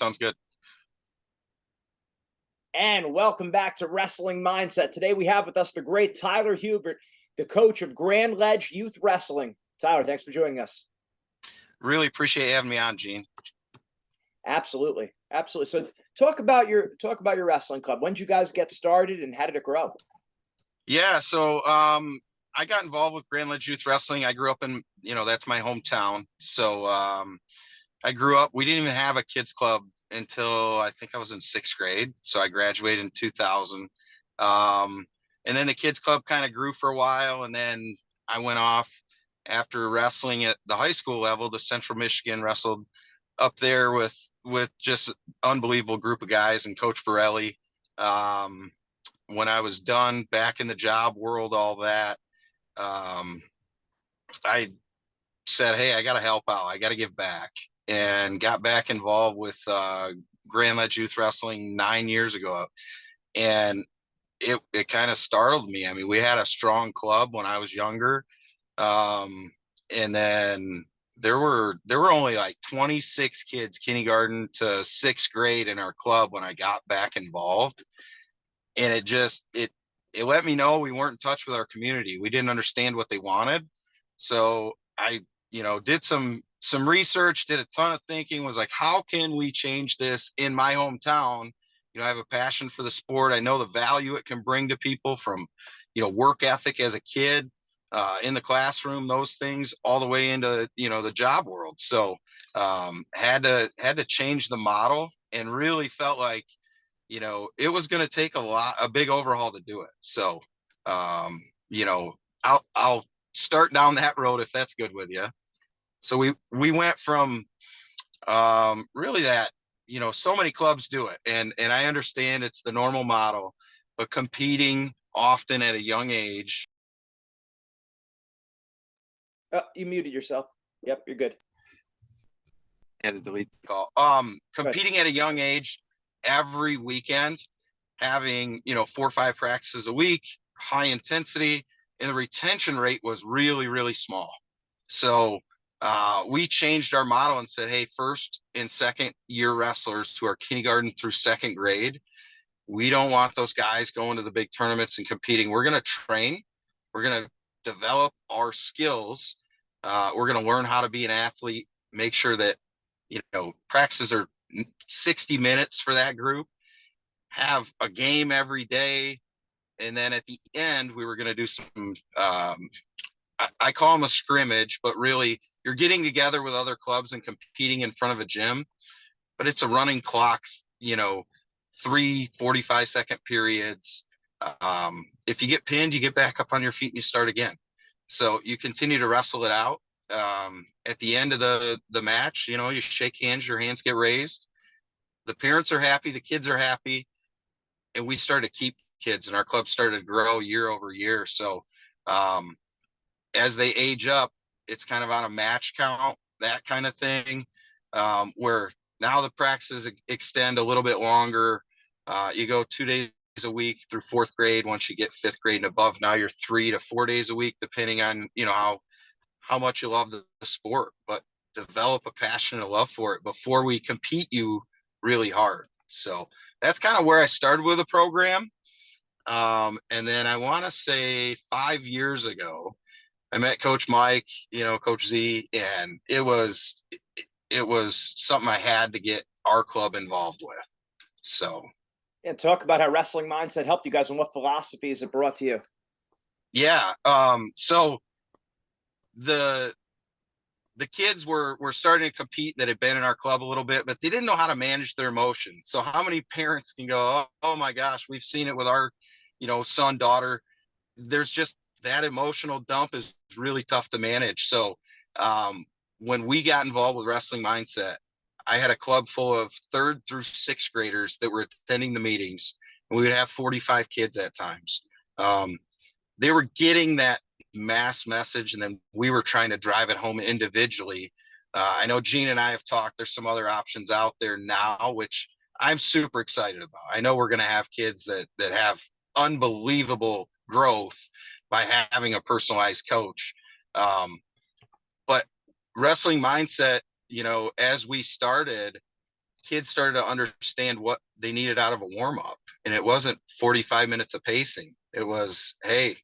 Sounds good. And welcome back to Wrestling Mindset. Today we have with us the great Tyler Hubert, the coach of Grand Ledge Youth Wrestling. Tyler, thanks for joining us. Really appreciate having me on, Gene. Absolutely. Absolutely. So talk about your wrestling club. When did you guys get started and how did it grow? Yeah, so I got involved with Grand Ledge Youth Wrestling. I grew up in, that's my hometown. So I grew up, we didn't even have a kids club until I think I was in sixth grade. So I graduated in 2000. And then the kids club kind of grew for a while. And then I went off after wrestling at the high school level to Central Michigan, wrestled up there with just an unbelievable group of guys and Coach Borelli. When I was done back in the job world, all that, I said, hey, I got to help out. I got to give back, and got back involved with Grand Ledge Youth Wrestling 9 years ago. And it kind of startled me. I mean, we had a strong club when I was younger. And then there were only like 26 kids, kindergarten to sixth grade, in our club when I got back involved. And it let me know we weren't in touch with our community. We didn't understand what they wanted. So I, did some research, did a ton of thinking, was like, how can we change this in my hometown? I have a passion for the sport. I know the value it can bring to people, from, work ethic as a kid, in the classroom, those things, all the way into, the job world. So had to change the model, and really felt like, it was going to take a big overhaul to do it. So, I'll start down that road if that's good with you. So we went from, really that, so many clubs do it, and I understand it's the normal model, but competing often at a young age. Oh, you muted yourself. Yep, you're good. Had to delete the call. Competing at a young age, every weekend, having 4 or 5 practices a week, high intensity, and the retention rate was really, really small. So we changed our model and said, hey, first and second year wrestlers who are kindergarten through second grade, we don't want those guys going to the big tournaments and competing. We're going to train. We're going to develop our skills. We're going to learn how to be an athlete, make sure that, practices are 60 minutes for that group, have a game every day. And then at the end, we were going to do some, I call them a scrimmage, but really you're getting together with other clubs and competing in front of a gym, but it's a running clock, 3 45-second periods. If you get pinned, you get back up on your feet and you start again. So you continue to wrestle it out. At the end of the match, you shake hands, your hands get raised. The parents are happy, the kids are happy, and we started to keep kids, and our club started to grow year over year. So as they age up, it's kind of on a match count, that kind of thing, where now the practices extend a little bit longer. You go 2 days a week through fourth grade. Once you get fifth grade and above, now you're 3 to 4 days a week, depending on, how much you love the sport. But develop a passion and a love for it before we compete you really hard. So that's kind of where I started with the program. And then I want to say 5 years ago, I met Coach Mike, Coach Z, and it was something I had to get our club involved with. So, and talk about how Wrestling Mindset helped you guys and what philosophies it brought to you. Yeah. So the kids were starting to compete that had been in our club a little bit, but they didn't know how to manage their emotions. So how many parents can go, oh my gosh, we've seen it with our, son, daughter. There's just that emotional dump is really tough to manage. So when we got involved with Wrestling Mindset, I had a club full of 3rd through 6th graders that were attending the meetings, and we would have 45 kids at times. They were getting that mass message, and then we were trying to drive it home individually. I know Gene and I have talked, there's some other options out there now, which I'm super excited about. I know we're going to have kids that have unbelievable growth by having a personalized coach. But Wrestling Mindset, as we started, kids started to understand what they needed out of a warm up. And it wasn't 45 minutes of pacing. It was, hey,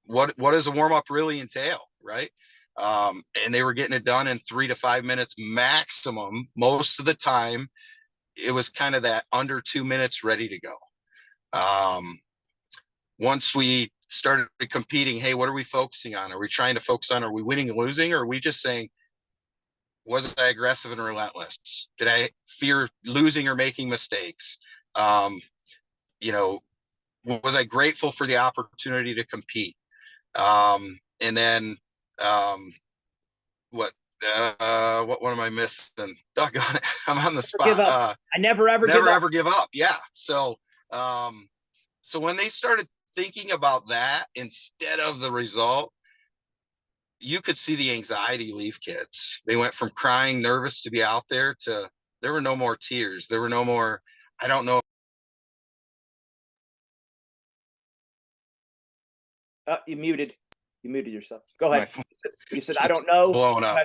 what does a warm up really entail? Right. And they were getting it done in 3 to 5 minutes maximum. Most of the time, it was kind of that under 2 minutes ready to go. Once we started competing, hey, what are we focusing on? Are we trying to focus on, are we winning and losing? Or are we just saying, was I aggressive and relentless? Did I fear losing or making mistakes? You know, was I grateful for the opportunity to compete? And then what am I missing? Doggone it. I'm on the spot. I never ever give up. Yeah. So when they started thinking about that instead of the result, you could see the anxiety leave kids. They went from crying, nervous to be out there to there were no more tears. There were no more, I don't know. You muted yourself. Go ahead. You said, I don't know. Blowing up.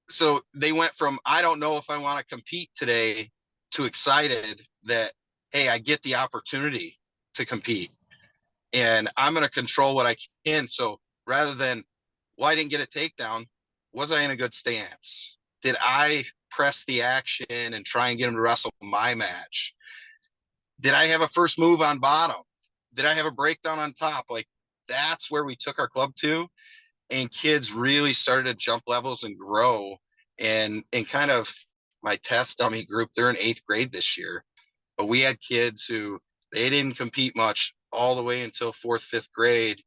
So they went from, I don't know if I want to compete today to excited that, hey, I get the opportunity to compete and I'm going to control what I can. So rather than, well, I didn't get a takedown, was I in a good stance? Did I press the action and try and get him to wrestle my match? Did I have a first move on bottom? Did I have a breakdown on top? Like, that's where we took our club to. And kids really started to jump levels and grow. And kind of my test dummy group, they're in 8th grade this year. But we had kids who they didn't compete much all the way until 4th, 5th grade.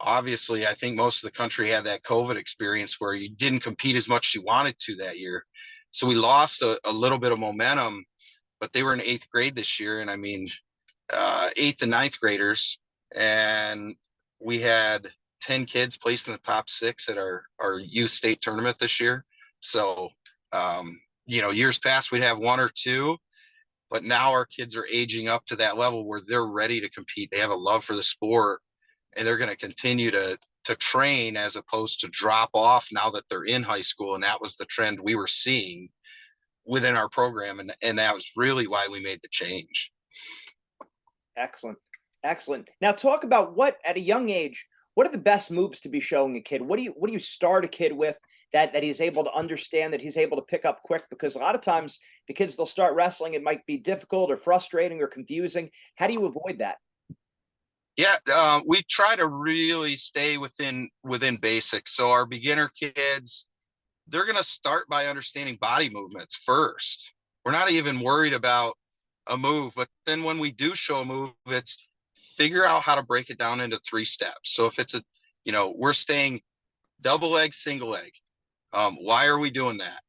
Obviously, I think most of the country had that COVID experience where you didn't compete as much as you wanted to that year. So we lost a little bit of momentum, but they were in 8th grade this year. And I mean, 8th and 9th graders. And we had 10 kids placed in the top 6 at our youth state tournament this year. So, years past, we'd have 1 or 2, but now our kids are aging up to that level where they're ready to compete. They have a love for the sport and they're going to continue to train as opposed to drop off now that they're in high school. And that was the trend we were seeing within our program. And that was really why we made the change. Excellent. Now talk about what, at a young age, what are the best moves to be showing a kid? What do you start a kid with that he's able to understand, that he's able to pick up quick? Because a lot of times the kids, they'll start wrestling, it might be difficult or frustrating or confusing. How do you avoid that? Yeah, we try to really stay within basics. So our beginner kids, they're going to start by understanding body movements first. We're not even worried about a move, but then when we do show a move, it's figure out how to break it down into 3 steps. So if it's we're staying double leg, single leg. Why are we doing that?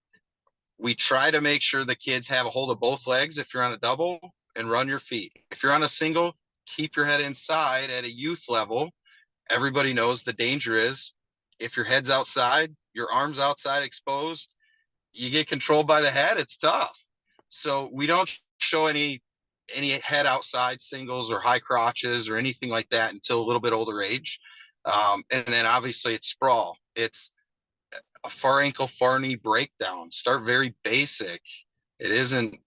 We try to make sure the kids have a hold of both legs if you're on a double and run your feet. If you're on a single, keep your head inside. At a youth level, everybody knows the danger is if your head's outside, your arms outside exposed, you get controlled by the head, it's tough. So we don't show any head outside singles or high crotches or anything like that until a little bit older age. And then obviously it's sprawl. It's a far ankle, far knee breakdown. Start very basic. It isn't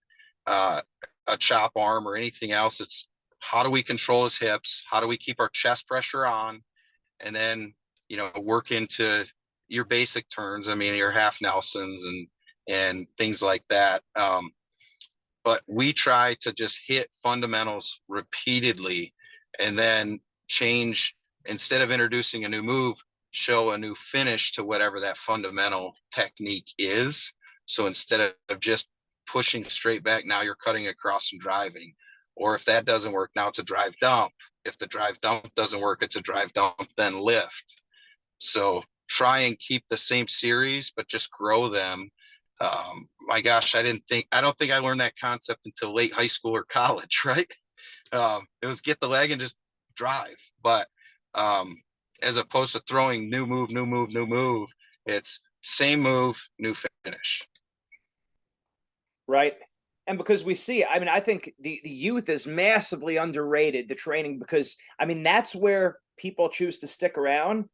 a chop arm or anything else. It's how do we control his hips? How do we keep our chest pressure on? And then, work into your basic turns. I mean, your half Nelsons and things like that. But we try to just hit fundamentals repeatedly and then change, instead of introducing a new move, show a new finish to whatever that fundamental technique is. So instead of just pushing straight back, now you're cutting across and driving. Or if that doesn't work, now it's a drive dump. If the drive dump doesn't work, it's a drive dump, then lift. So try and keep the same series, but just grow them. My gosh, I don't think I learned that concept until late high school or college, right? It was get the leg and just drive. But as opposed to throwing new move, it's same move, new finish. Right. And because we see, I mean, I think the youth is massively underrated, the training, because, I mean, that's where people choose to stick around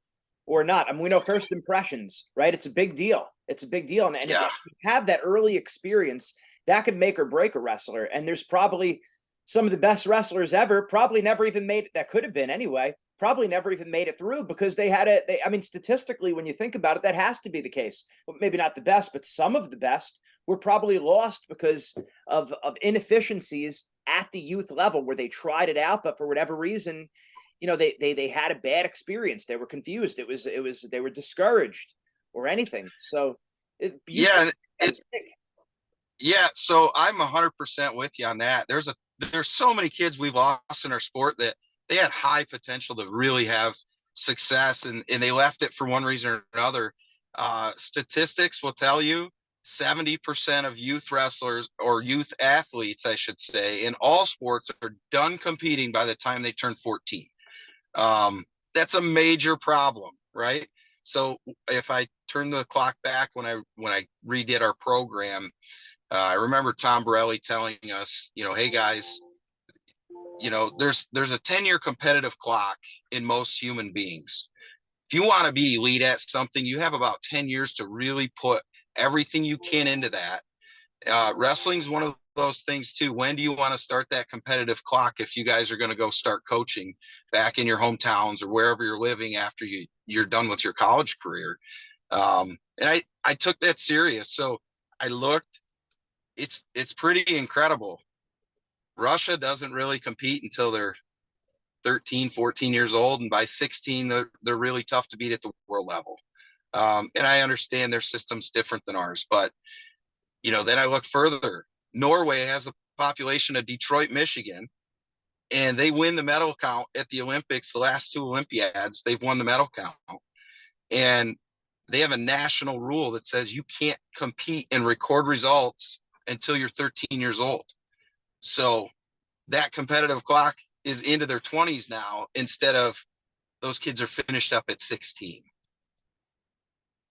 or not. I mean, we know first impressions, right? It's a big deal. It's a big deal. And if Yeah. you have that early experience, that could make or break a wrestler. And there's probably some of the best wrestlers ever probably never even made it, that could have been anyway, probably never even made it through because they had a they, I mean, statistically, when you think about it, that has to be the case. Well, maybe not the best, but some of the best were probably lost because of inefficiencies at the youth level where they tried it out, but for whatever reason, they had a bad experience. They were confused. It was they were discouraged or anything. So youth Yeah. that It, is big. yeah. So I'm 100% with you on that. There's so many kids we've lost in our sport that they had high potential to really have success, and they left it for one reason or another. Statistics will tell you 70% of youth wrestlers, or youth athletes, I should say, in all sports are done competing by the time they turn 14. That's a major problem, right? So if I turn the clock back when I redid our program, I remember Tom Borelli telling us, hey guys, there's a 10-year competitive clock in most human beings. If you want to be elite at something, you have about 10 years to really put everything you can into that. Wrestling's one of those things too. When do you want to start that competitive clock if you guys are going to go start coaching back in your hometowns or wherever you're living after you're done with your college career? And I took that serious. So I looked, it's pretty incredible. Russia doesn't really compete until they're 13, 14 years old. And by 16, they're really tough to beat at the world level. And I understand their system's different than ours, but then I look further. Norway has a population of Detroit, Michigan, and they win the medal count at the Olympics. The last two Olympiads, they've won the medal count. And they have a national rule that says you can't compete and record results until you're 13 years old. So that competitive clock is into their 20s now, instead of those kids are finished up at 16.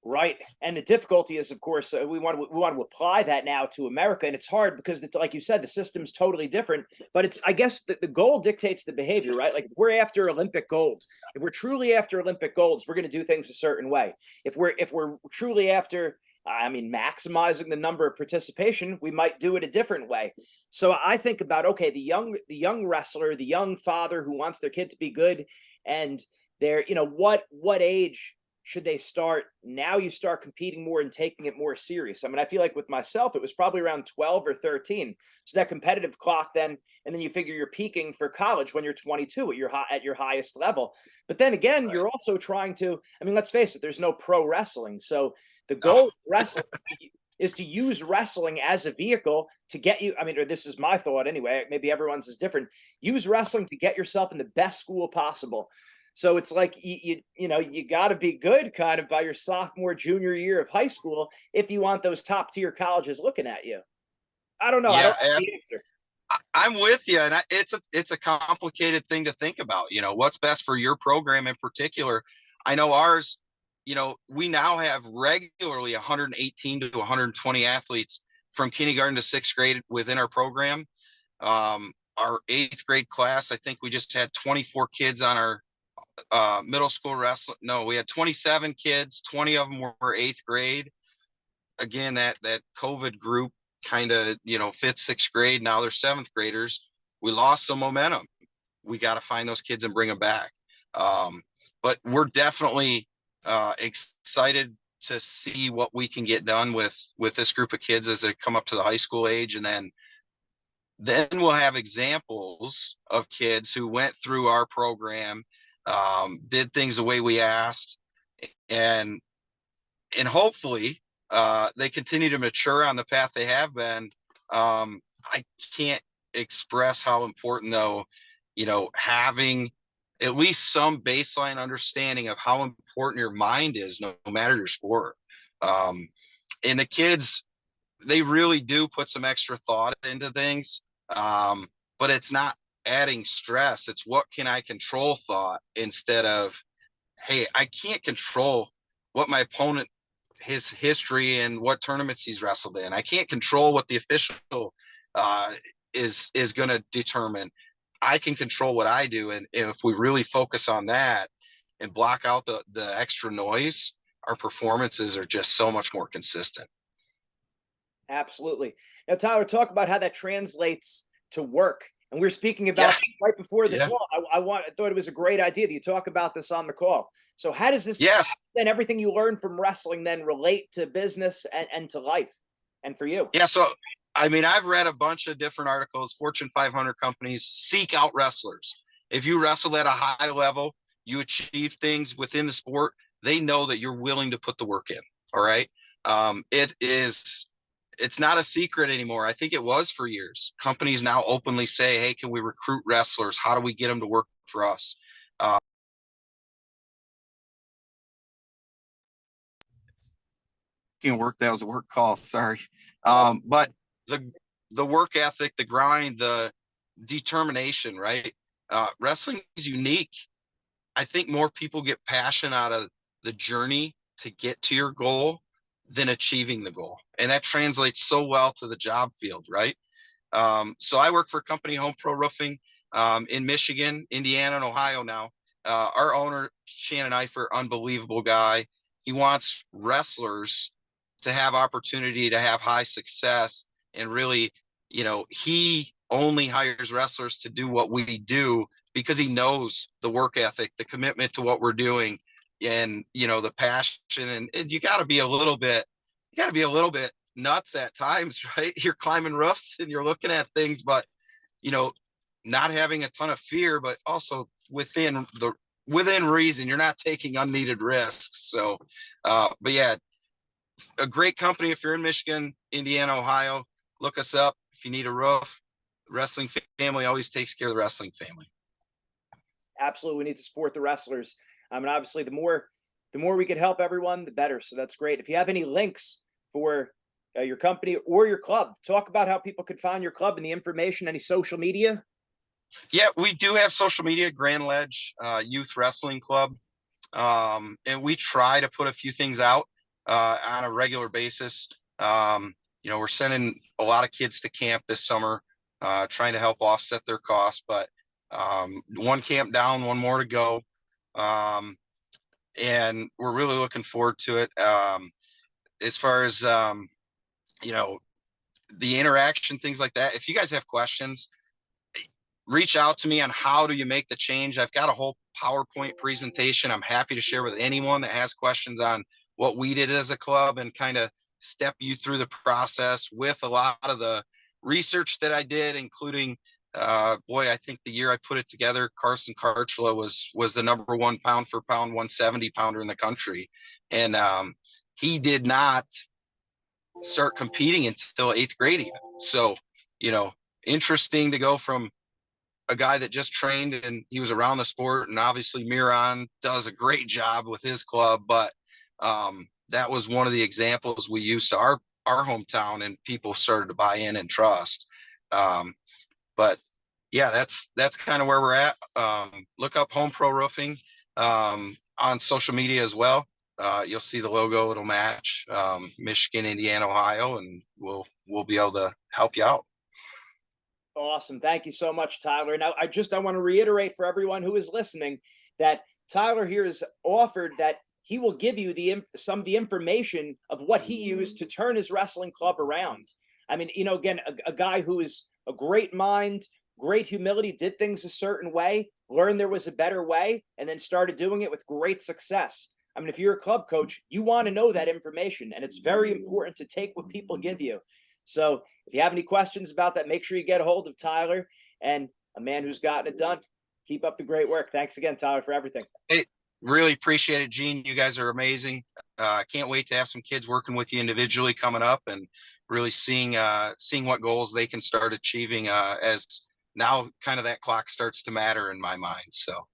Right, and the difficulty is, of course, we want to apply that now to America, and it's hard because, like you said, the system's totally different. But it's, I guess, the goal dictates the behavior, right? Like if we're after Olympic gold, if we're truly after Olympic golds, we're going to do things a certain way. If we're truly after, I mean, maximizing the number of participation, we might do it a different way. So I think about, okay, the young wrestler, the young father who wants their kid to be good, and they're, what age should they start? Now you start competing more and taking it more serious. I mean, I feel like with myself, it was probably around 12 or 13. So that competitive clock then, and then you figure you're peaking for college when you're 22 at your highest level. But then again, Right. you're also trying to, I mean, let's face it, there's no pro wrestling. So the Oh, goal of wrestling is to use wrestling as a vehicle to get you, I mean, or this is my thought anyway, maybe everyone's is different. Use wrestling to get yourself in the best school possible. So it's like you got to be good kind of by your sophomore, junior year of high school if you want those top tier colleges looking at you. I don't know. I don't yeah. know the answer. I'm with you, and it's a complicated thing to think about. What's best for your program in particular. I know ours. We now have regularly 118 to 120 athletes from kindergarten to sixth grade within our program. Our eighth grade class, I think we just had 24 kids on our middle school wrestling. No, we had 27 kids. 20 of them were eighth grade. Again, that COVID group kind of, fifth, sixth grade. Now they're seventh graders. We lost some momentum. We got to find those kids and bring them back. But we're definitely excited to see what we can get done with this group of kids as they come up to the high school age. And then we'll have examples of kids who went through our program, did things the way we asked, and hopefully they continue to mature on the path they have been. I can't express how important, though, having at least some baseline understanding of how important your mind is, no matter your sport. And the kids, they really do put some extra thought into things, but it's not adding stress. It's what can I control thought, instead of, hey, I can't control what my opponent, his history and what tournaments he's wrestled in. I can't control what the official is going to determine. I can control what I do, and if we really focus on that and block out the extra noise, our performances are just so much more consistent. Absolutely. Now, Tyler, talk about how that translates to work. And we were speaking about Yeah. right before the Yeah. call. I thought it was a great idea that you talk about this on the call. So how does this Yes. then everything you learned from wrestling then relate to business and to life and for you? Yeah. So, I mean, I've read a bunch of different articles. Fortune 500 companies seek out wrestlers. If you wrestle at a high level, you achieve things within the sport, they know that you're willing to put the work in. All right. It's not a secret anymore. I think it was for years. Companies now openly say, hey, can we recruit wrestlers? How do we get them to work for us? Can work. That was a work call. Sorry. But the the work ethic, the grind, the determination, right? Wrestling is unique. I think more people get passion out of the journey to get to your goal than achieving the goal. And that translates so well to the job field, right? So I work for a company, Home Pro Roofing, in Michigan, Indiana, and Ohio now. Our owner, Shannon Eifert, unbelievable guy. He wants wrestlers to have opportunity to have high success, and really, he only hires wrestlers to do what we do because he knows the work ethic, the commitment to what we're doing, and the passion. And you got to be a little bit, nuts at times, right? You're climbing roofs and you're looking at things, but you know, not having a ton of fear, but also within reason. You're not taking unneeded risks. So, but yeah, a great company. If you're in Michigan, Indiana, Ohio, look us up. If you need a roof, wrestling family always takes care of the wrestling family. Absolutely, we need to support the wrestlers. And obviously, the more we can help everyone, the better. So that's great. If you have any links for your company or your club, talk about how people could find your club and the information. Any social media? Yeah, we do have social media, Grand Ledge Youth Wrestling Club. And we try to put a few things out on a regular basis. We're sending a lot of kids to camp this summer, trying to help offset their costs, but one camp down, one more to go. And we're really looking forward to it. As far as, the interaction, things like that, if you guys have questions, reach out to me on how do you make the change. I've got a whole PowerPoint presentation I'm happy to share with anyone that has questions on what we did as a club, and kind of step you through the process with a lot of the research that I did, including I think the year I put it together, Carson Karchula was the number one pound for pound 170 pounder in the country. And he did not start competing until 8th grade even. So, interesting to go from a guy that just trained and he was around the sport, and obviously Miron does a great job with his club, but that was one of the examples we used to our hometown, and people started to buy in and trust. But yeah, that's kind of where we're at. Look up Home Pro Roofing on social media as well. You'll see the logo, it'll match Michigan, Indiana, Ohio, and we'll be able to help you out. Awesome. Thank you so much, Tyler. Now, I want to reiterate for everyone who is listening that Tyler here has offered that he will give you some of the information of what he used to turn his wrestling club around. I mean, again, a guy who is a great mind, great humility, did things a certain way, learned there was a better way, and then started doing it with great success. I mean, if you're a club coach, you want to know that information, and it's very important to take what people give you. So if you have any questions about that, make sure you get a hold of Tyler, and a man who's gotten it done. Keep up the great work. Thanks again, Tyler, for everything. Hey, really appreciate it, Gene. You guys are amazing. Can't wait to have some kids working with you individually coming up, and really seeing what goals they can start achieving as now kind of that clock starts to matter in my mind. So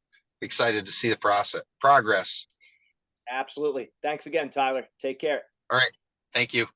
excited to see the progress. Absolutely. Thanks again, Tyler. Take care. All right. Thank you.